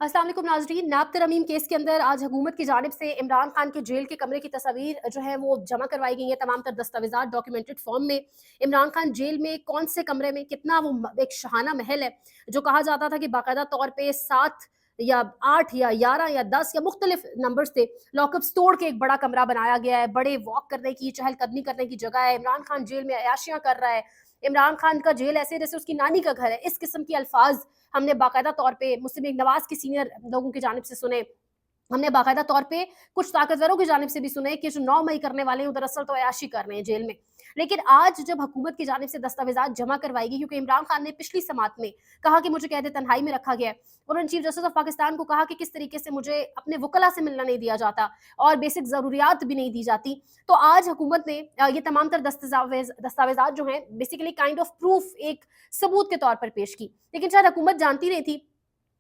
अस्सलाम वालेकुम नाज़रीन। नाब तरमीम केस के अंदर आज हुकूमत की जानिब से इमरान खान के जेल के कमरे की तस्वीर जो है वो जमा करवाई गई है, तमाम तर दस्तावेज़ात डॉक्यूमेंटेड फॉर्म में। इमरान खान जेल में कौन से कमरे में कितना वो एक शाहाना महल है, जो कहा जाता था कि बाकायदा तौर पे 7 या 8 या 11 या 10 या मुख्तलिफ नंबर्स थे, लॉकअप्स तोड़ के एक बड़ा कमरा बनाया गया है। बड़े वॉक करने की, चहलकदमी करने की जगह है। इमरान खान जेल में अयाशियाँ कर रहा है। इमरान खान का जेल ऐसे जैसे उसकी नानी का घर है, इस किस्म के अल्फाज हमने बाकायदा तौर पे मुस्लिम लीग नवाज के सीनियर लोगों की जानिब से सुने। हमने बाकायदा तौर पे कुछ ताकतवरों की जानिब से भी सुने कि जो 9 मई करने वाले हैं, वो दरअसल तो अयाशी कर रहे हैं जेल में। लेकिन आज जब हुकूमत की जानिब से दस्तावेज़ात जमा करवाई गई, क्योंकि इमरान खान ने पिछली समात में कहा कि मुझे कैद तन्हाई में रखा गया है। उन्होंने चीफ जस्टिस ऑफ पाकिस्तान को कहा कि किस तरीके से मुझे अपने वकला से मिलना नहीं दिया जाता और बेसिक ज़रूरियात भी नहीं दी जाती। तो आज हुकूमत ने ये तमाम तर दस्तावेज़ात जो हैं बेसिकली काइंड ऑफ प्रूफ एक सबूत के तौर पर पेश की। लेकिन शायद हुकूमत जानती नहीं थी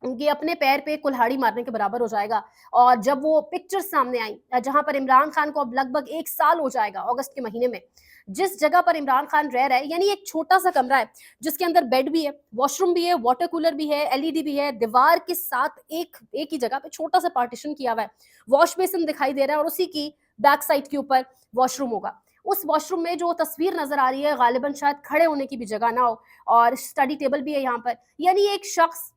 ये अपने पैर पे कुल्हाड़ी मारने के बराबर हो जाएगा। और जब वो पिक्चर्स सामने आई जहां पर इमरान खान को अब लगभग 1 साल हो जाएगा अगस्त के महीने में, जिस जगह पर इमरान खान रह रहा है, यानी एक छोटा सा कमरा है जिसके अंदर बेड भी है, वॉशरूम भी है, वाटर कूलर भी है, एलईडी भी है, दीवार के साथ एक ही जगह पे छोटा सा पार्टीशन किया हुआ है, वॉश बेसिन दिखाई दे रहा है और उसी की बैक साइड के ऊपर वॉशरूम होगा। उस वॉशरूम में जो तस्वीर नजर आ रही है, गालिबन शायद खड़े होने की भी जगह ना हो, और स्टडी टेबल भी है यहाँ पर। यानी एक शख्स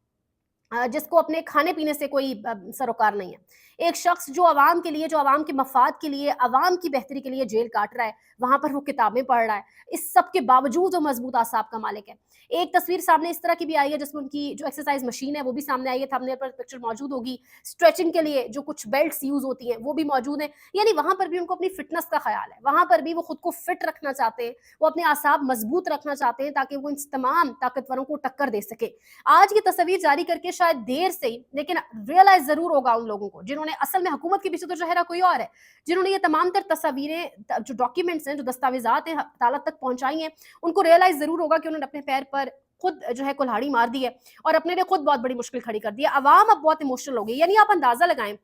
जिसको अपने खाने-पीने से कोई सरोकार नहीं है। एक शख्स जो अवाम के लिए, जो अवाम के मफ़ाद के लिए, अवाम की बेहतरी के लिए जेल काट रहा है, वहाँ पर वो किताबें पढ़ रहा है। इस सब के बावजूद वो मज़बूत आसाब का मालिक है। एक तस्वीर सामने इस तरह की भी आई है जिसमें उनकी जो एक्सरसाइज़ मशीन है वो भी सामने आई है, थंबनेल पर पिक्चर मौजूद होगी। स्ट्रेचिंग के लिए जो कुछ बेल्ट्स यूज़ होती हैं वो भी मौजूद हैं। यानी वहाँ पर भी उनको अपनी फ़िटनेस का ख़्याल है। वहाँ पर भी वो खुद को फ़िट रखना चाहते हैं, वो अपने आसाब मज़बूत रखना चाहते हैं ताकि वो इन तमाम ताकतवरों को टक्कर दे सकें। आज की तस्वीर जारी करके शायद देर से ही, लेकिन रियलाइज जरूर होगा उन लोगों को जिन्होंने, असल में हुकूमत के पीछे तो चेहरा कोई और है, जिन्होंने ये तमाम तर तस्वीरें, जो डॉक्यूमेंट्स हैं, जो दस्तावेजात हैं, अदालत तक पहुंचाई हैं, उनको रियलाइज जरूर होगा कि उन्होंने अपने पैर पर खुद जो है कुल्हाड़ी मार दी है और अपने लिए खुद बहुत बड़ी मुश्किल खड़ी कर दी है। अवाम अब बहुत इमोशनल हो गई। यानी आप अंदाजा लगाएं,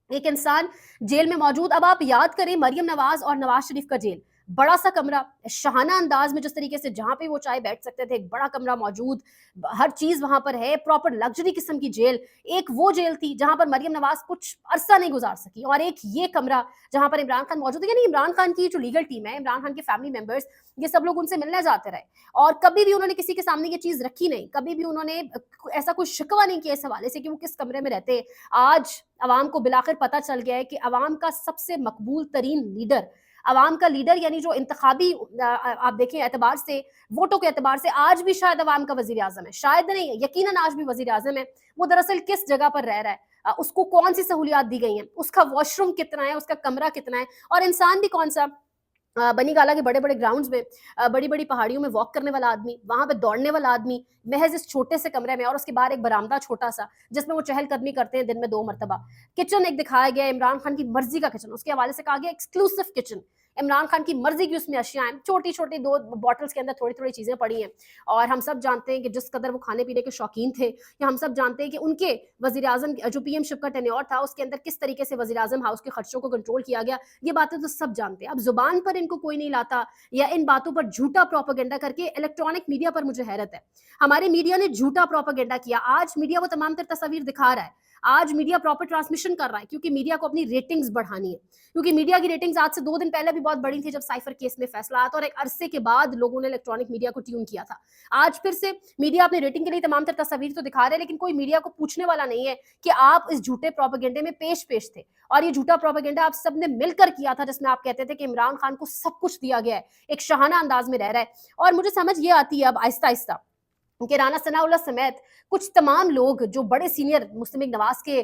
एक इंसान जेल में मौजूद, अब आप याद करें मरियम नवाज और नवाज शरीफ का जेल, बड़ा सा कमरा, शाहाना अंदाज में, जिस तरीके से जहां पे वो चाहे बैठ सकते थे, एक बड़ा कमरा मौजूद, हर चीज वहां पर है, प्रॉपर लग्जरी किस्म की जेल। एक वो जेल थी जहां पर मरियम नवाज कुछ अरसा नहीं गुजार सकी, और एक ये कमरा जहां पर इमरान खान मौजूद है। यानी इमरान खान की जो लीगल टीम है, इमरान खान के फैमिली मेंबर्स, ये सब लोग उनसे मिलने जाते रहे और कभी भी उन्होंने किसी के सामने ये चीज रखी नहीं, कभी भी उन्होंने ऐसा कोई शिकवा नहीं किया इस हवाले से कि वो किस कमरे में रहते। आज अवाम को बिलाखिर पता चल गया है कि अवाम का सबसे मकबूल तरीन लीडर, अवाम का लीडर, यानी जो इंतखाबी आप देखें एतबार से, वोटों के एतबार से आज भी शायद अवाम का वजीर आजम है, शायद नहीं, यकीनन आज भी वजीर आजम है। वो दरअसल किस जगह पर रह रहा है, उसको कौन सी सहूलियात दी गई हैं, उसका वॉशरूम कितना है, उसका कमरा कितना है, और इंसान भी कौन सा। बनीगाला के बड़े-बड़े ग्राउंड्स में, बड़ी-बड़ी पहाड़ियों में वॉक करने वाला आदमी, वहाँ पे दौड़ने वाला आदमी, महज़ इस छोटे से कमरे में, और उसके बाहर एक बरामदा छोटा-सा, जिसमें वो चहल-कदमी करते हैं दिन में 2 मर्तबा। किचन एक दिखाया गया है, इमरान खान की मर्ज़ी का किचन, उसके हवाले से कहा गया एक्सक्लूसिव किचन। इमरान खान की मर्ज़ी की उसमें अशियाँ हैं, छोटी-छोटी 2 बॉटल्स के अंदर थोड़ी-थोड़ी चीज़ें पड़ी हैं। और हम सब जानते हैं कि जिस कदर वो खाने-पीने के शौकीन थे, या हम सब जानते हैं कि उनके वज़ीर-ए-आज़म जो पीएमशिप का टेन्योर था, उसके अंदर किस तरीके से वज़ीर-ए-आज़म हाउस के खर्चों को कंट्रोल किया गया। ये बातें तो सब जानते हैं। अब ज़ुबान पर इनको कोई नहीं लाता, या इन बातों पर झूठा प्रोपेगेंडा करके। इलेक्ट्रॉनिक मीडिया पर मुझे हैरत है, हमारे मीडिया ने झूठा प्रोपेगेंडा किया। आज मीडिया वो तमाम तर तस्वीर दिखा रहा है, आज मीडिया प्रॉपर ट्रांसमिशन कर रहा है, क्योंकि मीडिया को अपनी रेटिंग्स बढ़ानी है। क्योंकि मीडिया की रेटिंग्स आज से 2 दिन पहले भी बहुत बड़ी थी, जब साइफर केस में फैसला आया था और एक अरसे के बाद लोगों ने इलेक्ट्रॉनिक मीडिया को ट्यून किया था। आज फिर से मीडिया अपनी रेटिंग के लिए तमाम तर तस्वीर तो दिखा रहे हैं, लेकिन कोई मीडिया को पूछने वाला नहीं है कि आप इस झूठे प्रोपेगेंडे में पेश थे। और ये झूठा प्रोपेगेंडा आप सबने मिलकर किया था, जिसमें आप कहते थे कि इमरान खान को सब कुछ दिया गया है, एक शाहाना अंदाज में रह रहा है। और मुझे समझ ये आती है अब आहिस्ता आहिस्ता कि राना सनाउल्लाह समेत कुछ तमाम लोग जो बड़े सीनियर मुस्लिम लीग नवाज के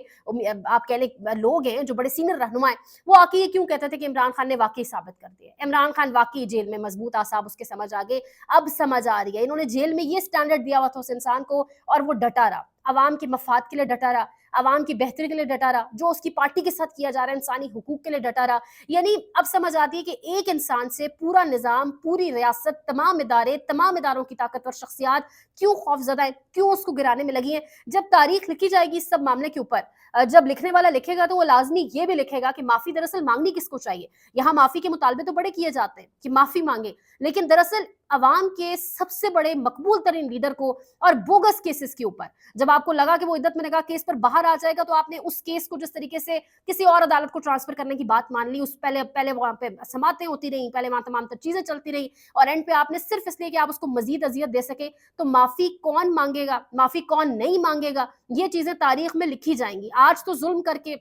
आप कह लें लोग हैं, जो बड़े सीनियर रहनुमा हैं, वो आके ये क्यों कहते थे कि इमरान खान ने वाकई साबित कर दिया, इमरान खान वाकई जेल में मजबूत आसाब उसके समझ आ गए। अब समझ आ रही है, इन्होंने जेल में ये स्टैंडर्ड दिया हुआ था उस इंसान को, और वो डटा रहा, अवाम के मफाद के लिए डटा रहा, अवाम की बेहतरी के लिए डटा रहा, जो उसकी पार्टी के साथ किया जा रहा है इंसानी हुकूक के लिए डटा रहा। यानी अब समझ आती है कि एक इंसान से पूरा निजाम, पूरी रियासत, तमाम इदारे, तमाम इदारों की ताकतवर शख्सियात क्यों खौफजदा है, क्यों उसको गिराने में लगी है। जब तारीख लिखी जाएगी इस सब मामले के ऊपर, जब लिखने वाला लिखेगा तो वो लाजमी ये भी लिखेगा कि माफी दरअसल मांगनी किसको चाहिए। यहाँ माफी के मुतालबे तो बड़े किए जाते हैं कि माफी मांगे, लेकिन दरअसल अवाम के सबसे बड़े मकबूल तरीन लीडर को और बोगस केसेस के ऊपर, जब आपको लगा कि वो इद्दत में निकाह केस पर बाहर बाहर आ जाएगा तो आपने उस केस को जिस तरीके से किसी और अदालत को ट्रांसफर करने की बात मान ली, उस पहले पहले वहाँ पे समातें होती रहीं, पहले वहाँ तमाम तर चीजें चलती रहीं, और एंड पे आपने सिर्फ इसलिए कि आप उसको मजीद अजियत दे सके तो माफी कौन मांगेगा, माफी कौन नहीं मांगेगा, ये चीजें तारीख में लिखी जाएंगी। आज तो जुल्म करके,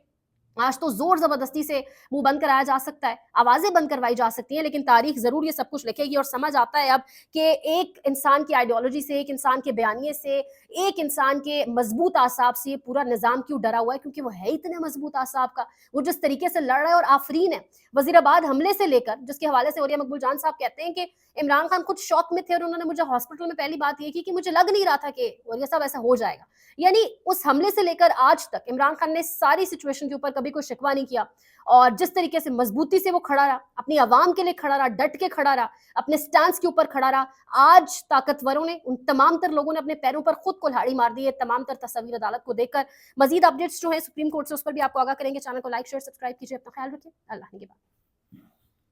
आज तो जोर जबरदस्ती से मुंह बंद कराया जा सकता है, आवाजें बंद करवाई जा सकती हैं, लेकिन तारीख जरूर ये सब कुछ लिखेगी। और समझ आता है अब कि एक इंसान की आइडियोलॉजी से, एक इंसान के बयानिए से, एक इंसान के मजबूत आसाब से ये पूरा निजाम क्यों डरा हुआ है, क्योंकि वो है इतने मजबूत आसाब का। वो जिस तरीके से लड़ रहा है, और आफरीन है वजीराबाद हमले से लेकर, जिसके हवाले से औरिया मकबूल जान साहब कहते हैं कि इमरान खान खुद शौक में थे और उन्होंने मुझे हॉस्पिटल में पहली बात ये की कि मुझे लग नहीं रहा था कि औरिया साहब ऐसा हो जाएगा। यानी उस हमले से लेकर आज तक इमरान खान ने सारी सिचुएशन के ऊपर कभी कोई शिकवा नहीं किया, और जिस तरीके से मजबूती से वो खड़ा रहा, अपनी आवाम के लिए खड़ा रहा, डट के खड़ा रहा, अपने स्टैंड के ऊपर खड़ा रहा। आज ताकतवरों ने, उन तमाम तर लोगों ने अपने पैरों पर खुद कुल्हाड़ी मार दी है तमाम तर तस्वीर अदालत को देखकर। मजीद अपडेट्स जो है सुप्रीम कोर्ट से, उस पर भी आपको आगाह करेंगे। चैनल को लाइक शेयर सब्सक्राइब कीजिए, अपना ख्याल रखिए, अल्लाह निगहबान।